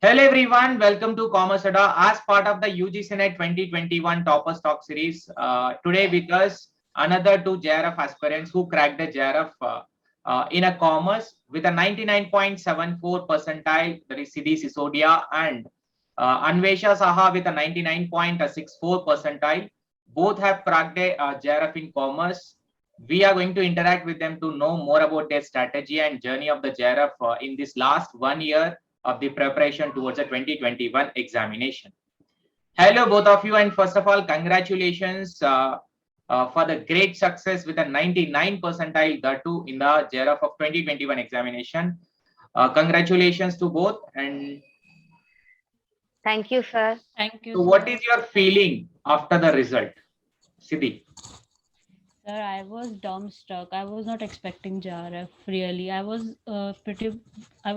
Hello everyone, welcome to Commerce Adda as part of the UGC NET 2021 Topper Stock Series. Today with us another two JRF aspirants who cracked the JRF in a commerce with a 99.74 percentile, that is Sidhi Sisodia, and Anwesha Saha with a 99.64 percentile. Both have cracked a JRF in commerce. We are going to interact with them to know more about their strategy and journey of the JRF in this last 1 year of the preparation towards the 2021 examination. Hello, both of you, and first of all, congratulations for the great success with a 99 percentile, that too in the JRF of 2021 examination. Congratulations to both. And Thank you, sir. Thank you, so, what sir. is your feeling after the result, Sidhi? Sir, I was dumbstruck. I was not expecting JRF really. I was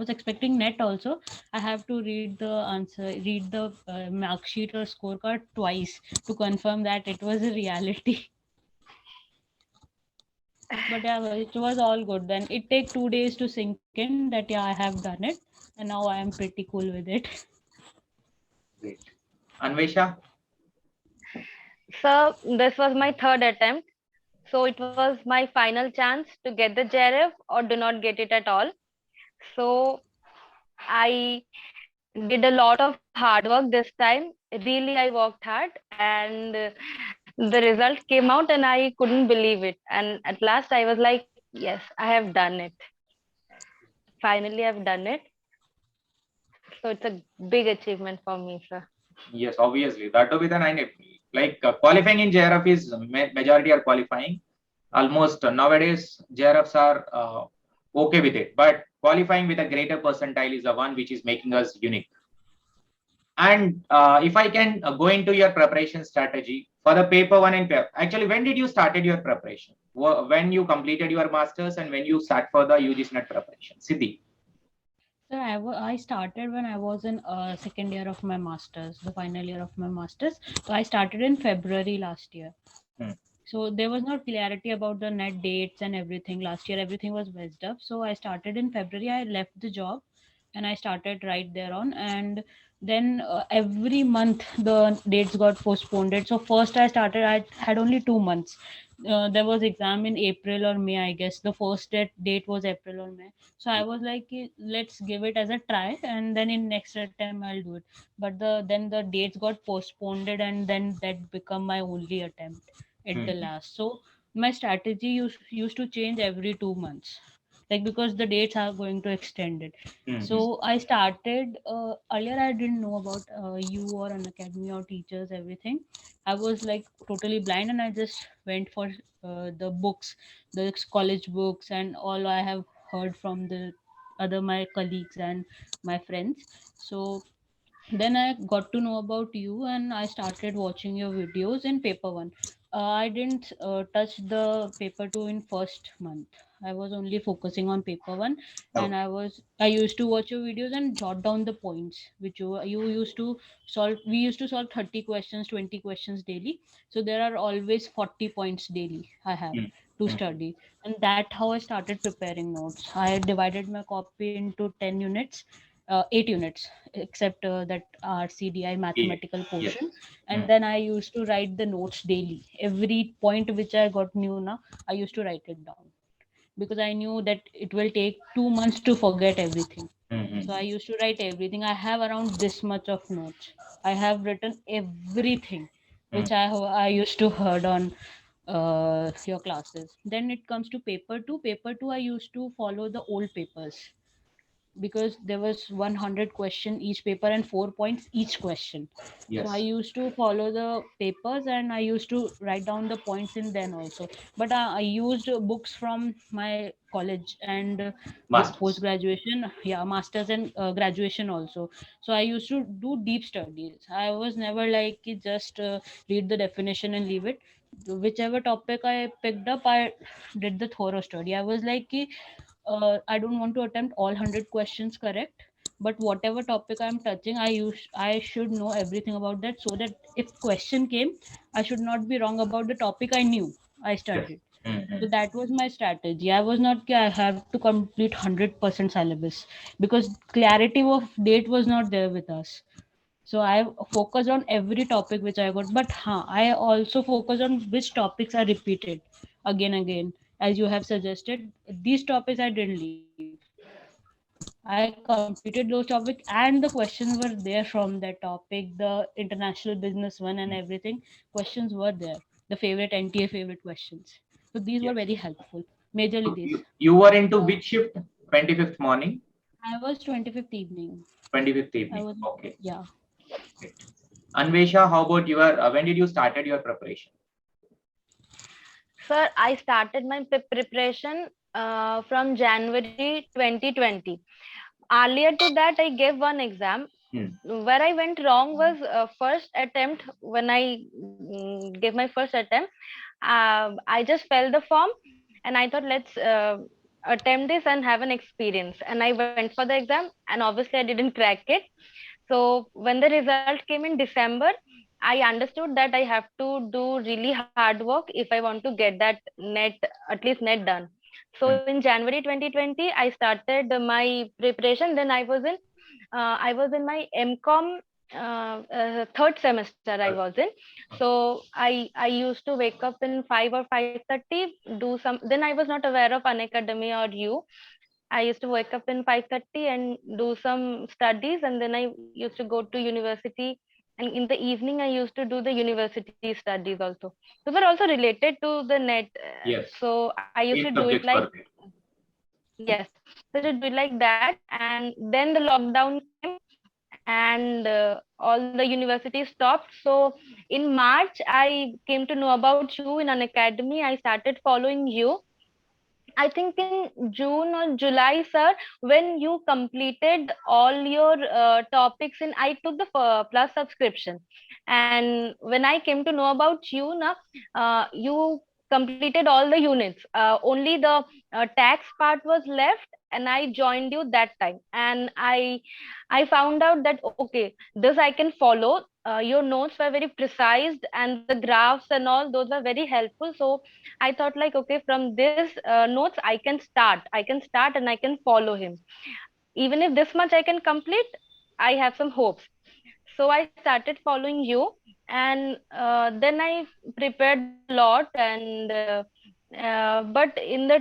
expecting net also. I have to read the answer, read the mark sheet or scorecard twice to confirm that it was a reality. But yeah, it was all good. Then it take 2 days to sink in that yeah, I have done it, and now I am pretty cool with it. Great. Anvesha? So this was my third attempt. So it was my final chance to get the JRF or do not get it at all. So I did a lot of hard work this time. Really, I worked hard, and the result came out, and I couldn't believe it. And at last, I was like, "Yes, I have done it. Finally, I've done it." So it's a big achievement for me, sir. Yes, obviously. That will be the nine. Like qualifying in JRF is majority are qualifying. Almost nowadays, JRFs are okay with it, but qualifying with a greater percentile is the one which is making us unique. And if I can go into your preparation strategy for the paper one and paper, actually, when did you started your preparation? When you completed your masters and when you start for the UGC NET preparation? Siddhi. So I started when I was in second year of my masters, the final year of my masters. So I started in February last year. Hmm. So there was no clarity about the net dates and everything. Last year everything was messed up. So I started in February. I left the job and I started right there on. And then every month the dates got postponed. So first I started. I had only 2 months. There was exam in April or May, I guess. The first date was April or May. So I was like, let's give it as a try, and then in next attempt I'll do it. But then the dates got postponed, and then that become my only attempt at the Hmm. last. So my strategy used to change every 2 months, like because the dates are going to extend it. Hmm. So I started earlier. I didn't know about you or an academy or teachers, everything. I was like totally blind, and I just went for the books, the college books, and all I have heard from the other my colleagues and my friends. So then I got to know about you and I started watching your videos in paper one. I didn't touch the paper two in first month. I was only focusing on paper one, and Okay. I used to watch your videos and jot down the points which you used to solve. We used to solve 30 questions, 20 questions daily. So there are always 40 points daily I have Hmm. to Hmm. study, and that how I started preparing notes. I divided my copy into 10 units, 8 units, except that RCDI Yeah. mathematical Yes. portion. Hmm. And then I used to write the notes daily. Every point which I got new now, I used to write it down because I knew that it will take 2 months to forget everything. Hmm. So I used to write everything. I have around this much of notes. I have written everything Hmm. which I used to heard on your classes. Then it comes to paper two. Paper two, I used to follow the old papers because there was 100 question each paper and 4 points each question. So I Yes. used to follow the papers and I used to write down the points in then also. But I used books from my college and post Masters. graduation, yeah, masters and graduation also. So I used to do deep studies. I was never like just read the definition and leave it. Whichever topic I picked up, I did the thorough study. I was like I don't want to attempt all 100 questions correct, but whatever topic I'm touching, I should know everything about that, so that if question came, I should not be wrong about the topic I knew I Yes. studied. So that was my strategy. I was not I have to complete 100% syllabus, because clarity of date was not there with us. So I focused on every topic which I got, but I also focused on which topics are repeated again, as you have suggested. These topics I didn't leave. I completed those topics, and the questions were there from that topic, the international business one and everything. Questions were there, the favorite NTA favorite questions. So these were very Yes. helpful. Majorly So this. you were into which shift? 25th morning, I was 25th evening. 25th I evening. was, Okay. yeah. Great. Anwesha, how about your, when did you started your preparation? Sir, I started my preparation from January 2020. Earlier to that, I gave one exam. Where I went wrong was first attempt. When I gave my first attempt, I just filled the form and I thought, let's attempt this and have an experience. And I went for the exam, and obviously I didn't crack it. So when the result came in December, I understood that I have to do really hard work if I want to get that net, at least net done. So in January 2020, I started my preparation. Then I was in my MCom third semester. I was in. So I used to wake up in 5 or 5:30, do some. Then I was not aware of Unacademy or you. I used to wake up in 5:30 and do some studies, and then I used to go to university. And in the evening, I used to do the university studies also. Those were also related to the net. Yes. So I used to Eight do it subjects like, were there. yes, so to do it like that. And then the lockdown came, and all the universities stopped. So in March, I came to know about you in an academy. I started following you, I think in June or July, sir, when you completed all your topics, and I took the plus subscription. And when I came to know about you, na, you completed all the units. Only the tax part was left, and I joined you that time. And I found out that okay, this I can follow. Your notes were very precise, and the graphs and all those were very helpful. So I thought like, okay, from this notes I can start. I can start and I can follow him. Even if this much I can complete, I have some hopes. So I started following you, and then I prepared a lot. And but in the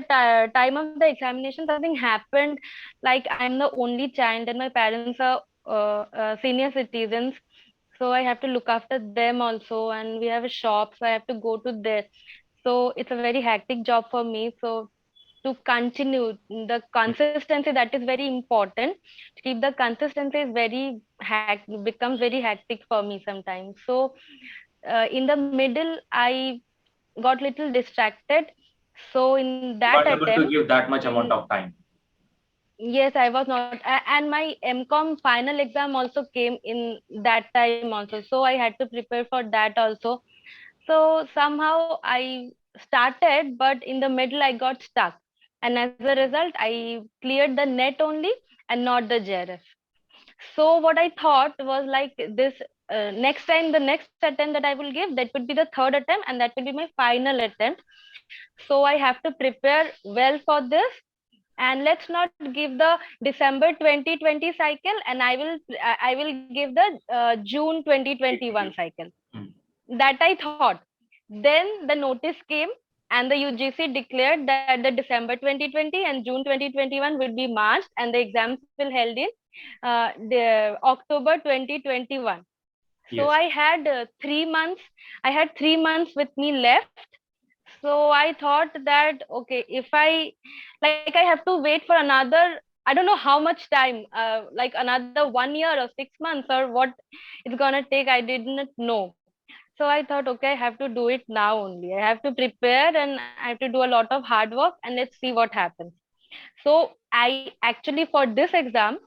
time of the examination, something happened. Like I'm the only child, and my parents are senior citizens, so I have to look after them also. And we have a shop, so I have to go to there. So it's a very hectic job for me. So to continue the consistency, that is very important. To keep the consistency is very becomes very hectic for me sometimes. So in the middle, I got little distracted. So in You that weren't able to attempt, give that much amount in of time. yes, I was not. And my MCom final exam also came in that time also. So I had to prepare for that also. So somehow I started, but in the middle I got stuck. And as a result, I cleared the net only and not the JRF. So what I thought was like this, next time, the next attempt that I will give, that would be the third attempt, and that will be my final attempt. So I have to prepare well for this. And let's not give the December 2020 cycle, and I will give the June 2021 cycle. That I thought. Then the notice came, and the UGC declared that the December 2020 and June 2021 would be marched, and the exams will held in the October 2021. So Yes. I had 3 months. I had 3 months with me left. So I thought that okay, if I have to wait for another, I don't know how much time, like another 1 year or 6 months or what it's gonna take. I didn't know. So I thought, okay, I have to do it now only. I have to prepare and I have to do a lot of hard work, and let's see what happens. So I actually, for this exam,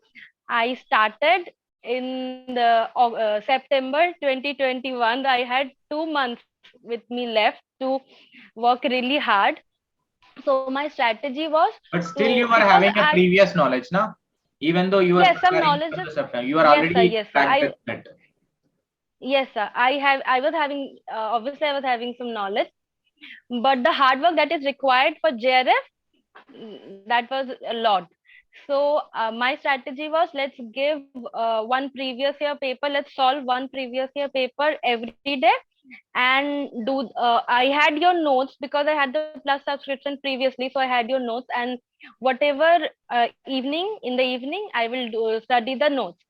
I started in the September 2021. I had 2 months with me left to work really hard. So my strategy was But still to, you are because having a I, previous knowledge now. Even though you are yes, some preparing knowledge. for the September, you are Yes, sir. already Yes, sir. cracked the net. Yes, sir. I was having, obviously I was having some knowledge. but the hard work that is required for JRF, that was a lot. So my strategy was, let's give one previous year paper, let's solve one previous year paper every day, and do I had your notes because I had the plus subscription previously, so I had your notes, and whatever evening in the evening I will study the notes.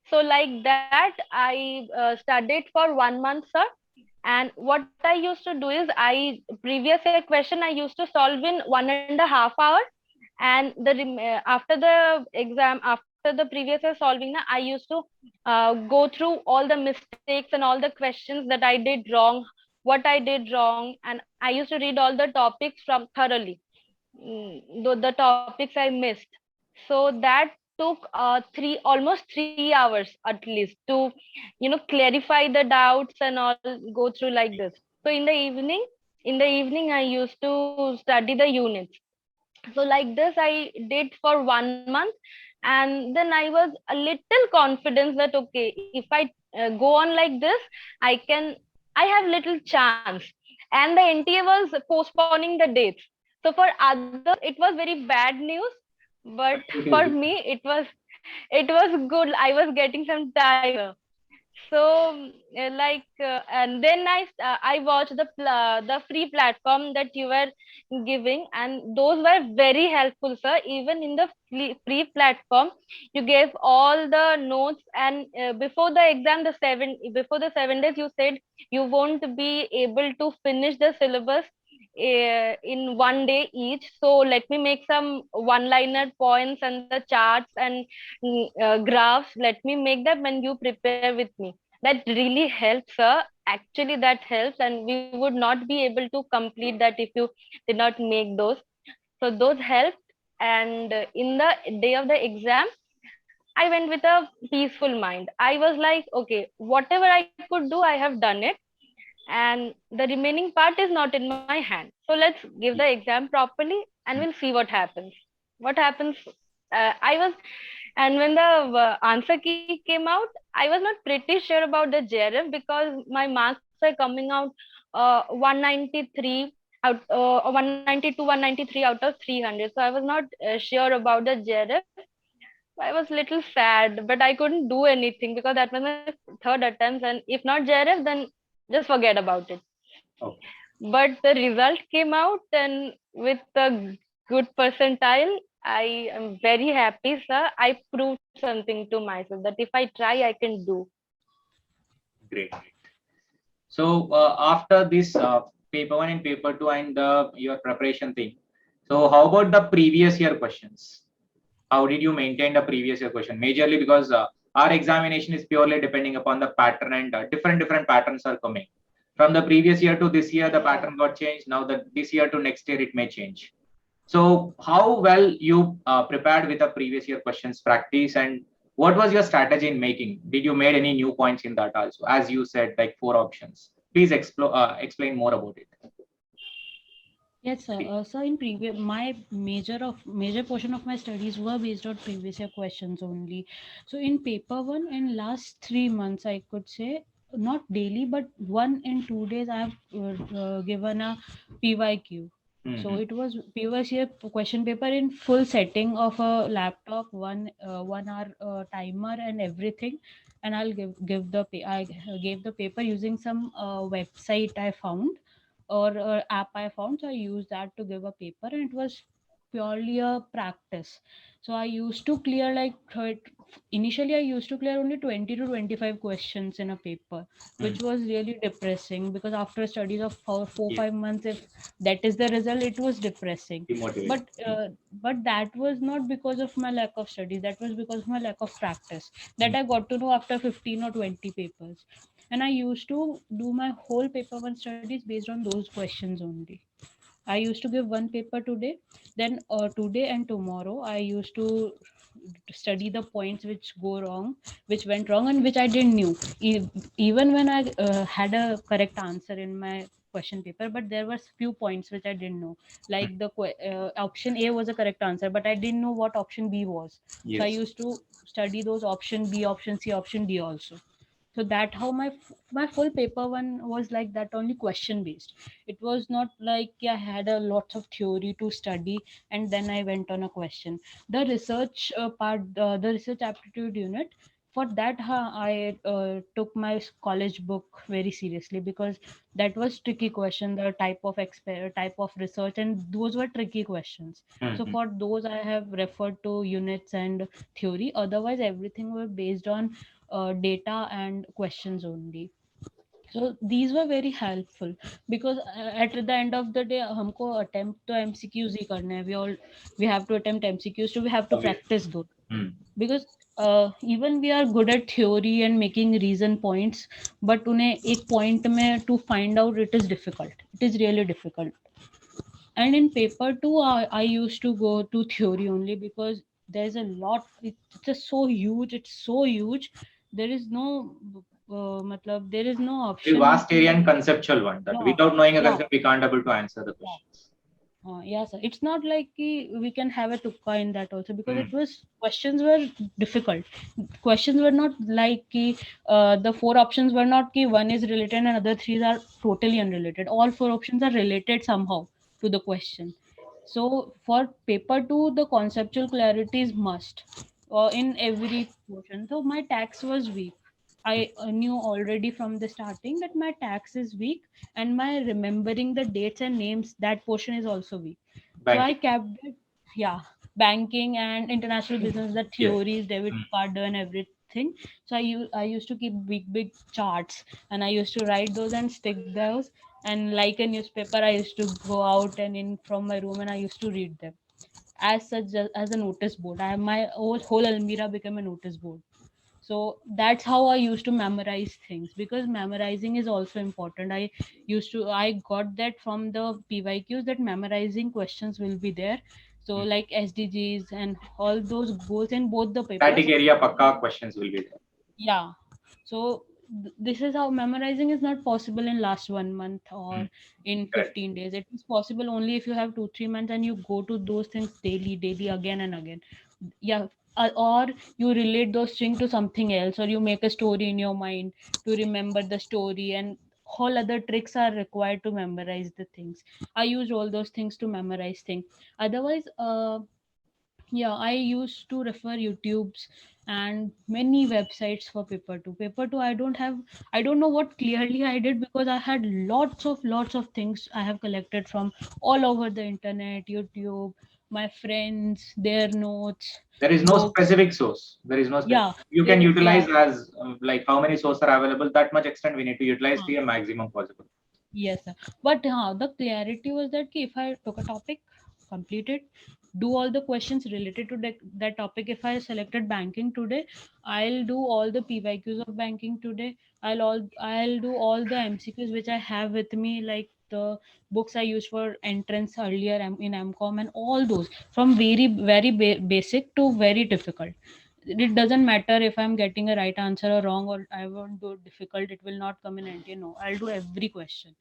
So like that I studied for 1 month, sir. And what I used to do is, I previous year question I used to solve in 1.5 hours, and after the exam, after the previous year solving na, I used to go through all the mistakes and all the questions that I did wrong, what I did wrong, and I used to read all the topics from thoroughly, the topics I missed. So that took almost 3 hours at least to, clarify the doubts and all, go through like this. So in the evening I used to study the units. So like this I did for 1 month, and then I was a little confident that okay, if I go on like this, I have little chance. And the NTA was postponing the dates, so for others it was very bad news, but It for is good. me it was good. I was getting some time. So and then I watched the free platform that you were giving, and those were very helpful, sir. Even in the free platform you gave all the notes, and before the exam, before the 7 days, you said you won't be able to finish the syllabus in 1 day each, so let me make some one liner points and the charts and graphs, let me make them and you prepare with me. That really helps, sir. Actually that helps, and we would not be able to complete that if you did not make those. So those helped. And in the day of the exam, I went with a peaceful mind. I was like, okay, whatever I could do, I have done it, and the remaining part is not in my hand. So let's give the exam properly, and we'll see what happens. I was And when the answer key came out, I was not pretty sure about the JRF because my marks were coming out 193 192, 193 out of 300. So I was not sure about the JRF. I was little sad, but I couldn't do anything because that was my third attempt. And if not JRF, then just forget about it. Okay. But the result came out, and with a good percentile, I am very happy, sir. I proved something to myself that if I try, I can do. Great. So after this paper one and paper two and your preparation thing, so how about the previous year questions? How did you maintain the previous year question? Majorly because our examination is purely depending upon the pattern, and different patterns are coming. From the previous year to this year, the pattern got changed. Now that this year to next year, it may change. So how well you prepared with the previous year questions practice, and what was your strategy in making? Did you made any new points in that also? As you said, like 4 options. Please explain more about it. Yes, sir. So in previous, my major portion of my studies were based on previous year questions only. So in paper one, in last 3 months, I could say not daily, but 1 in 2 days, I have given a PYQ. So it was previous year question paper in full setting of a laptop, 1 hour timer and everything, and I'll I gave the paper using some website I found, or app I found. So I used that to give a paper, and it was purely a practice. So I used to clear initially I used to clear only 20 to 25 questions in a paper, which was really depressing because after studies of 4 5 months, if that is the result, it was depressing. Demotivated. But that was not because of my lack of studies. That was because of my lack of practice. That I got to know after 15 or 20 papers, and I used to do my whole paper one studies based on those questions only. I used to give one paper today, then today and tomorrow I used to study the points which go wrong, which went wrong, and which I didn't knew. Even when I had a correct answer in my question paper, but there were few points which I didn't know. Like option A was a correct answer, but I didn't know what option B was. So I Yes. used to study those option B, option C, option D also. So that how my full paper one was like that, only question based. It was not like I had a lot of theory to study and then I went on a question. The research part, the research aptitude unit, for that I took my college book very seriously, because that was tricky question, the type of research, and those were tricky questions. So Mhm. for those I have referred to units and theory. Otherwise everything were based on data and questions only. So these were very helpful, because at the end of the day हमको attempt तो MCQs ही करने हैं. We have to attempt MCQs, so we have to Obvious. practice those, Hmm. because even we are good at theory and making reason points, but उन्हें एक point में to find out, it is difficult. It is really difficult. And in paper too, I used to go to theory only, because there's a lot. It's just so huge. It's so huge. There is no, there is no Very option vast area to. and conceptual one, that Yeah, without knowing a yeah, concept, we can't able to answer the yeah. questions. Yeah, sir. It's not like we can have a tukka in that also, because Hmm. it was questions were difficult. Questions were not like the four options were not ki one is related and other three are totally unrelated. All four options are related somehow to the question. So for paper two, the conceptual clarity is must in every portion. So my tax was weak. I knew already from the starting that my tax is weak, and my remembering the dates and names, that portion is also weak. So I Banking. kept it, yeah, banking and international business, the Yes. theories, debit Hmm. card and everything. So I used to keep big charts, and I used to write those and stick those, and like a newspaper I used to go out and in from my room and I used to read them as such, as a notice board. I My whole almirah became a notice board. So that's how I used to memorize things, because memorizing is also important. I got that from the PYQs, that memorizing questions will be there. So Hmm. like SDGs and all those goals in both the Static papers. area pakka questions will be there. Yeah. So this is how memorizing is not possible in last 1 month Hmm. or in Correct. 15 days. It is possible only if you have 2-3 months and you go to those things daily again and again. Yeah. Or you relate those things to something else, or you make a story in your mind to remember the story, and all other tricks are required to memorize the things. I use all those things to memorize things. Otherwise, yeah, I used to refer YouTubes and many websites for paper 2. Paper 2, I don't know what clearly I did, because I had lots of things I have collected from all over the internet, YouTube, my friends, their notes, There is no books. specific source. There is no specific. Yeah, You can yeah. utilize as like how many sources are available. That much extent we need to utilize Huh. to a maximum possible. Yes, sir. But the clarity was that ki if I took a topic, complete it, do all the questions related to that topic. If I selected banking today, I'll do all the PYQs of banking today. I'll do all the MCQs which I have with me, like the books I used for entrance earlier in MCOM, and all those from very basic to very difficult. It doesn't matter if I'm getting a right answer or wrong, or I won't do difficult. It will not come in NT. No, I'll do every question.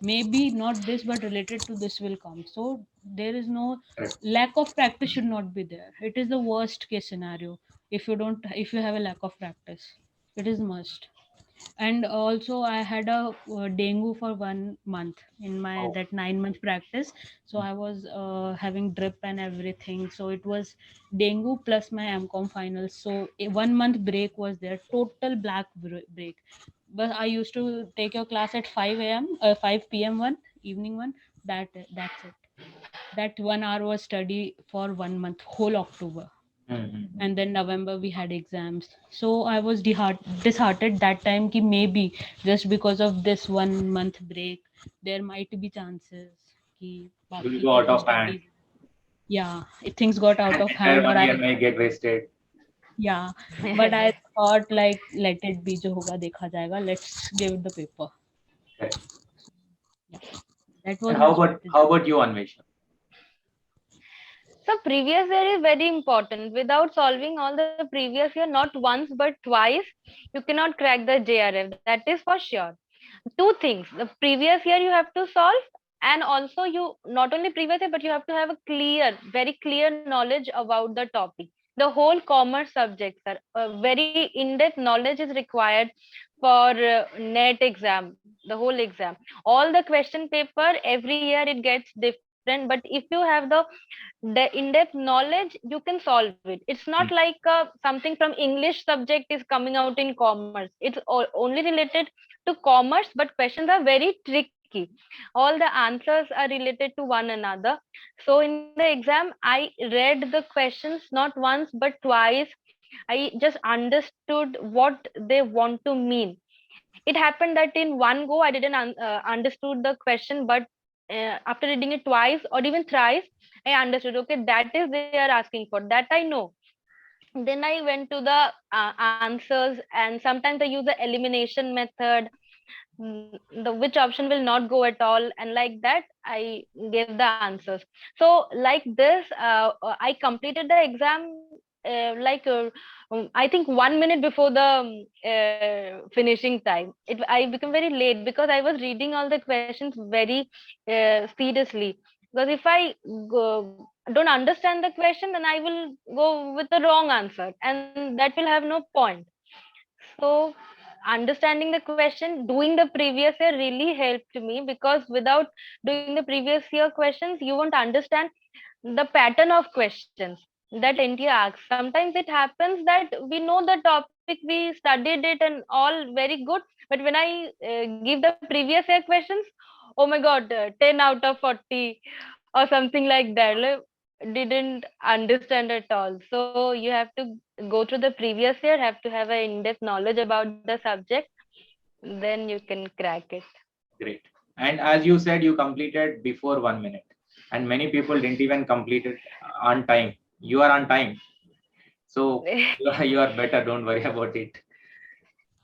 Maybe not this, but related to this will come. So there is no Correct. lack of practice should not be there. It is the worst case scenario if you have a lack of practice. It is must. And also I had a dengue for 1 month in my Oh. that 9 month practice. So I was having drip and everything. So it was dengue plus my MCOM finals. So a 1 month break was there, total black break. But I used to take your class at 5 a.m 5 p.m one, evening one. That's it. That 1 hour was study for 1 month, whole October. Mm-hmm. And then November we had exams. So I was disheartened that time ki maybe just because of this 1 month break there might be chances ki Will baki go ki out to of hand. study. Yeah, things got out of Entire hand, but 1 year I, may get wasted. yeah, but I thought like let it be, jo hoga dekha jayega, let's give it the paper. Correct. Yeah, that And was my strategy. how about you, Anwesha? So previous year is very important. Without solving all the previous year, not once but twice, you cannot crack the JRF. That is for sure. Two things: the previous year you have to solve, and also you not only previous year but you have to have a very clear knowledge about the topic. the whole commerce subjects are very in-depth knowledge is required for net exam, the whole exam. All the question paper every year it gets different, but if you have the in-depth knowledge, you can solve it. It's not Hmm. like something from English subject is coming out in commerce. It's only related to commerce, but questions are very tricky. All the answers are related to one another. So in the exam, I read the questions not once but twice. I just understood what they want to mean. It happened that in one go I didn't understood the question, but after reading it twice or even thrice, I understood, okay, that is they are asking for, that I know. Then I went to the answers, and sometimes I use the elimination method, the which option will not go at all, and like that I gave the answers. So like this, I completed the exam I think 1 minute before the finishing time. I became very late because I was reading all the questions very seriously, because if I don't understand the question, then I will go with the wrong answer, and that will have no point. So understanding the question, doing the previous year really helped me, because without doing the previous year questions, you won't understand the pattern of questions that NT asks. Sometimes it happens that we know the topic, we studied it and all very good, but when I give the previous year questions, oh my god, 10 out of 40 or something like that. Like, didn't understand at all. So you have to go through the previous year, have to have an in-depth knowledge about the subject, then you can crack it. Great. And as you said, you completed before 1 minute, and many people didn't even complete it on time. You are on time, so you are better. Don't worry about it.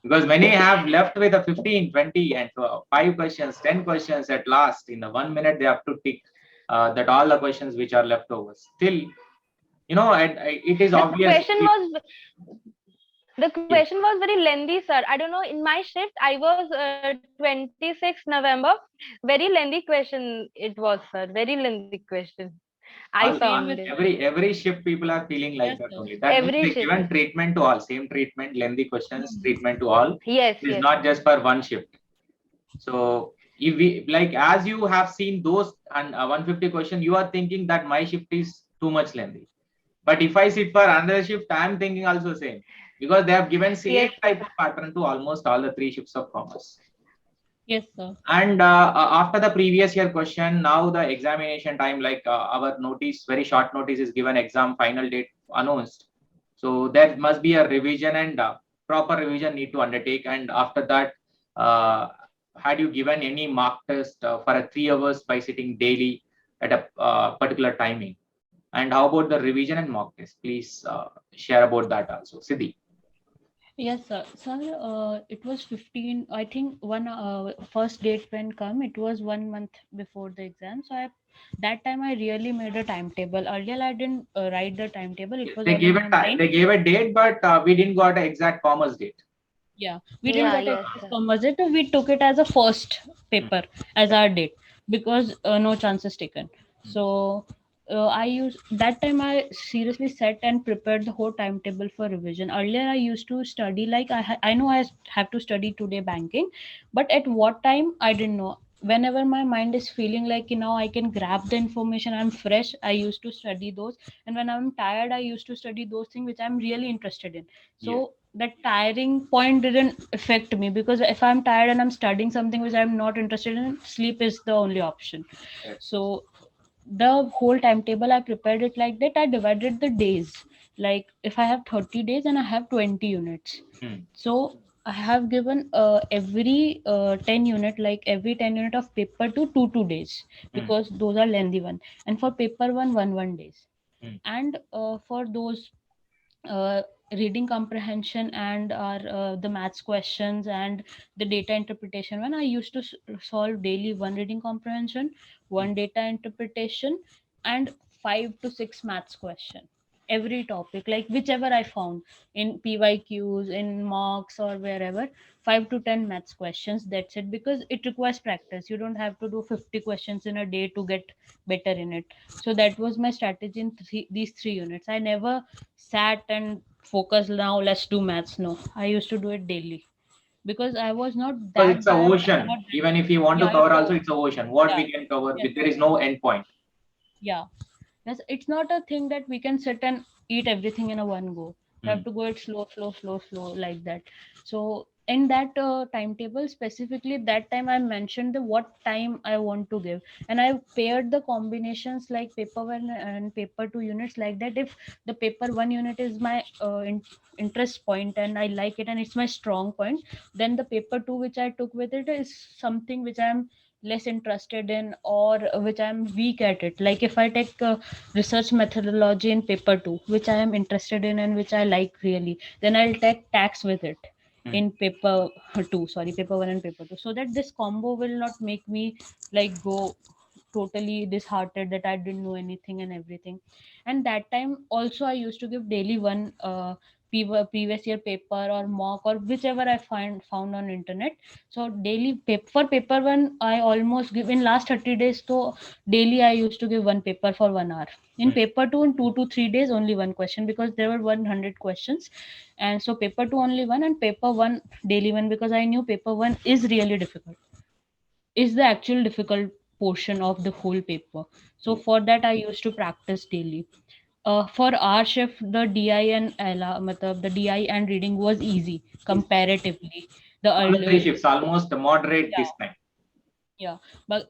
Because many have left with a 15, 20, and 5 questions, 10 questions at last. In the 1 minute, they have to tick that all the questions which are left over. Still, and it is the obvious. question was the Yes. question was very lengthy, sir. I don't know, in my shift I was 26 November. Very lengthy question it was, sir. Very lengthy question, I Same found with it. Every shift people are feeling like yes, that sir. only. That means Every they shift. given treatment to all, same treatment, lengthy questions, Hmm. treatment to all. Yes, It is yes. not just for one shift. So if we, like, as you have seen those and 150 question, you are thinking that my shift is too much lengthy. But if I sit for another shift, I am thinking also same, because they have given same Yes, type of pattern to almost all the 3 shifts of commerce. Yes, sir. And after the previous year question, now the examination time, like our notice, very short notice is given, exam final date announced. So there must be a revision, and proper revision need to undertake. And after that, uh, had you given any mock test for a 3 hours by sitting daily at a particular timing? And how about the revision and mock test? Please share about that also, Siddhi. Yes, sir. Sir, it was 15. I think one first date when come, it was 1 month before the exam. So that time I really made a timetable. Earlier I didn't write the timetable. It was They all in gave my mind. they gave a date, but we didn't got an exact commerce date. Yeah, we didn't yeah, got a yes, first sir. composite. We took it as a first Hmm. paper as our date because no chances taken. Hmm. So I used that time. I seriously sat and prepared the whole timetable for revision. Earlier, I used to study like I know have to study today banking, but at what time I didn't know. Whenever my mind is feeling like I can grab the information, I'm fresh. I used to study those, and when I'm tired, I used to study those things which I'm really interested in. Yes. So that tiring point didn't affect me because if I'm tired and I'm studying something which I'm not interested in, sleep is the only option. Yes. So the whole timetable I prepared it like that. I divided the days, like if I have 30 days and I have 20 units, Hmm. so I have given every 10 unit, like every 10 unit of paper to 2 days Hmm. because those are lengthy one, and for paper one days, Hmm. and for those uh, reading comprehension and our the maths questions and the data interpretation when I used to solve daily one reading comprehension, Hmm. one data interpretation, and 5 to 6 maths question every topic, like whichever I found in PYQs, in mocks or wherever, 5 to 10 maths questions. That's it, because it requires practice. You don't have to do 50 questions in a day to get better in it. So that was my strategy in these 3 units. I never sat and focused, now let's do maths. No, I used to do it daily because I was not Because that it's a bad. ocean. Not that, Even if you want to yeah, cover also, it's a ocean. What yeah, we can cover, yeah, there is no end point. yeah. Yes, it's not a thing that we can sit and eat everything in a one go. We have Mm. to go it slow, slow, slow, slow, like that. So in that timetable specifically, that time I mentioned the what time I want to give, and I paired the combinations like paper 1 and paper 2 units like that. If the paper 1 unit is my interest point and I like it and it's my strong point, then the paper 2 which I took with it is something which I'm less interested in or which I'm weak at it. Like if I take research methodology in paper 2 which I am interested in and which I like really, then I'll take tax with it Mm. in paper 2, sorry, paper 1 and paper 2, so that this combo will not make me like go totally disheartened that I didn't know anything and everything. And that time also I used to give daily one previous year paper or mock or whichever I found on internet. So daily for paper 1 I almost give in last 30 days. So daily I used to give one paper for 1 hour. In Mm. paper 2, in 2 to 3 days only one question, because there were 100 questions. And so paper 2 only one, and paper 1 daily one, because I knew paper 1 is really difficult, is the actual difficult portion of the whole paper. So Mm. for that I used to practice daily. For our shift, the DI and the DI and reading was easy comparatively. The All the three earlier, shifts almost moderate yeah, this time. yeah, but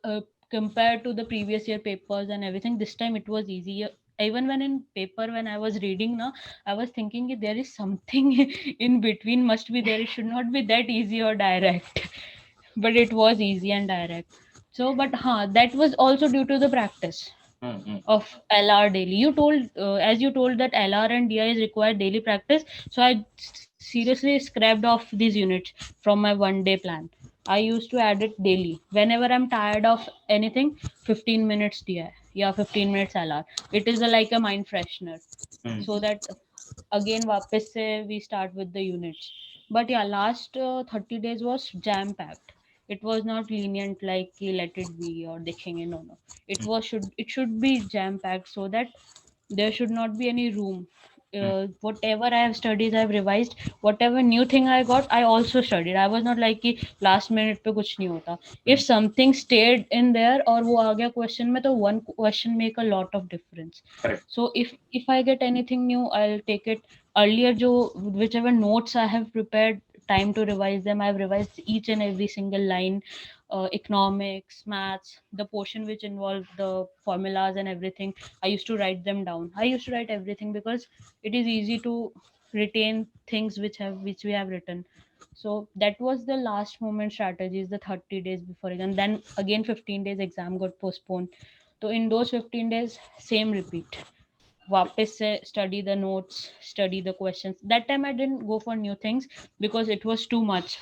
compared to the previous year papers and everything, this time it was easy. Even when in paper, when I was reading now, I was thinking if there is something in between, must be there. It should not be that easy or direct, but it was easy and direct. So, but that was also due to the practice Mm. Mm. of LR daily. You told, as you told that LR and DI is required daily practice. So I seriously scrapped off these units from my 1 day plan. I used to add it daily. Whenever I'm tired of anything, 15 minutes DI. Yeah, 15 minutes LR. It is like a mind freshener. Mm. So that again वापस से we start with the units. But yeah, last 30 days was jam packed. It was not lenient like कि let it be or देखेंगे. No, no, it Mm. was should be jam packed, so that there should not be any room. Mm. Whatever I have studied, I've revised. Whatever new thing I got, I also studied. I was not like कि last minute पे कुछ नहीं होता. If Mm. something stayed in there और वो आ गया question में, तो one question make a lot of difference. Correct. So if I get anything new, I'll take it. Earlier jo whichever notes I have prepared, time to revise them, I've revised each and every single line. Economics, maths, the portion which involved the formulas and everything, I used to write them down. I used to write everything because it is easy to retain things which we have written. So that was the last moment strategies, the 30 days before exam. Then again 15 days exam got postponed. So in those 15 days, same repeat. वापस से study the notes, study the questions. That time I didn't go for new things because it was too much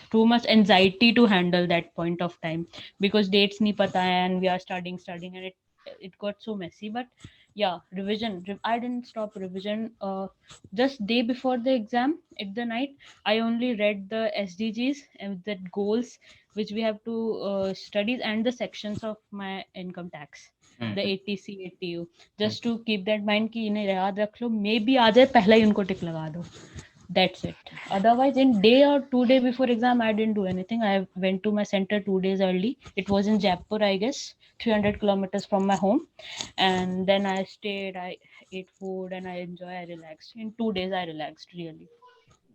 anxiety to handle that point of time, because dates nahi pata hai and we are studying, and it got so messy. But yeah, revision. I didn't stop revision. Just day before the exam, at the night, I only read the SDGs and the goals which we have to study, and the sections of my income tax, the Mm. ATC ATU, Mm. just to keep that mind कि इन्हें याद रख लो, may be आ जाए पहला ही उनको टिक लगा दो. That's it. Otherwise, in day or 2 day before exam, I didn't do anything. I went to my center 2 days early. It was in Jaipur, I guess, 300 kilometers from my home. And then I stayed, I ate food, and I relaxed. In 2 days, I relaxed really.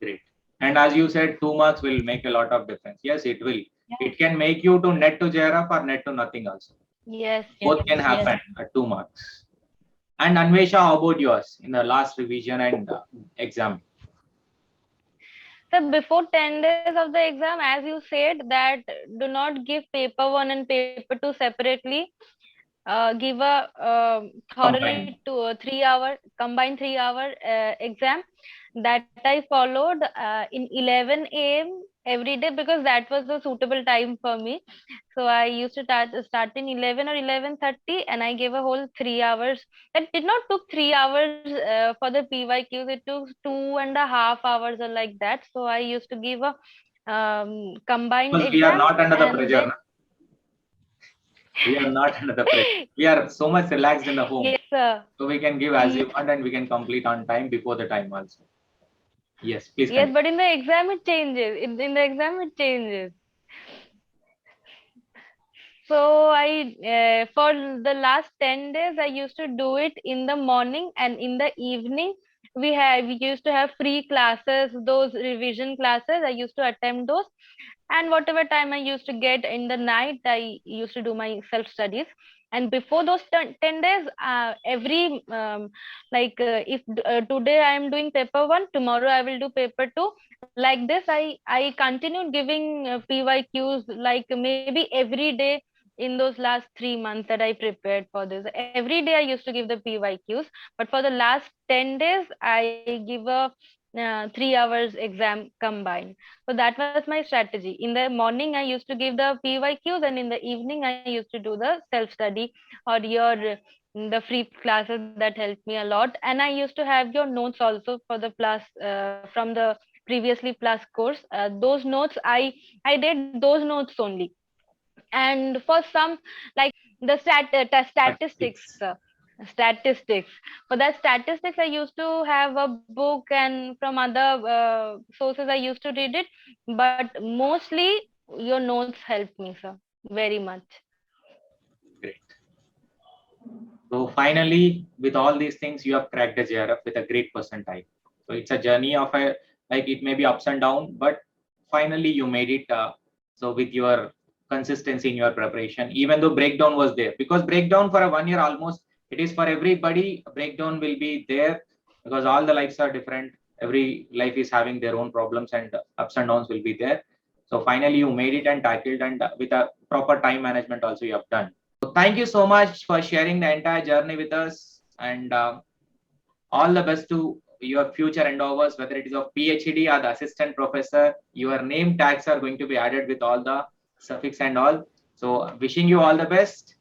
Great. And as you said, 2 marks will make a lot of difference. Yes, it will. Yeah. It can make you to net to JRF or net to nothing also. Yes, Yes. Both can Yes. happen at 2 marks. And Anwesha, how about yours in the last revision and exam? so before 10 days of the exam, as you said that do not give paper 1 and paper 2 separately. give a thoroughly to 3 hour combined 3 hour exam that I followed in 11 a.m. every day, because that was the suitable time for me. So I used to start in 11 or 11:30, and I gave a whole 3 hours. It did not took 3 hours for the PYQs. It took 2.5 hours or like that. So I used to give a combined Because we are exam, not under the and pressure. then Na? We are not under the pressure. We are so much relaxed in the home. yes, sir. So we can give as you want and we can complete on time before the time also. Yes, please Yes, continue. but in the exam it changes. In the exam it changes. So I for the last 10 days I used to do it in the morning, and in the evening we used to have free classes, those revision classes. I used to attend those, and whatever time I used to get in the night, I used to do my self studies. And before those 10 days, every if today I am doing paper 1, tomorrow I will do paper 2. Like this, I continued giving PYQs like maybe every day in those last 3 months that I prepared for this. Every day I used to give the PYQs, but for the last 10 days, I give a 3 hours exam combined. So that was my strategy. In the morning, I used to give the PYQs, and in the evening, I used to do the self study or the free classes that helped me a lot. And I used to have your notes also for the plus from the previously plus course. Those notes I did those notes only. And for some, like the statistics. Statistics, for that statistics I used to have a book, and from other sources I used to read it, but mostly your notes helped me, sir, very much. Great. So finally, with all these things, you have cracked the JRF with a great percentile. So it's a journey of a, like it may be ups and downs, but finally you made it. So with your consistency in your preparation, even though breakdown was there, because breakdown for a 1 year almost, it is for everybody. Breakdown will be there because all the lives are different. Every life is having their own problems, and ups and downs will be there. So finally you made it and tackled, and with a proper time management also you have done. So thank you so much for sharing the entire journey with us, and all the best to your future endeavors, whether it is of PhD or the assistant professor. Your name tags are going to be added with all the suffix and all. So wishing you all the best,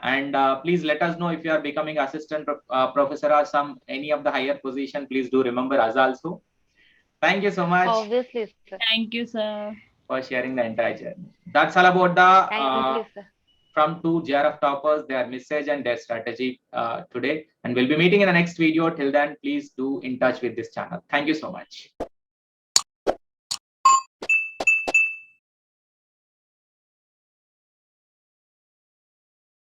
and please let us know if you are becoming assistant professor or any of the higher position. Please do remember us also. Thank you so much. Obviously, sir. Thank you, sir. For sharing the entire journey. That's all about the Thank you, sir. from 2 JRF toppers, their message and their strategy today. And we'll be meeting in the next video. Till then, please do in touch with this channel. Thank you so much.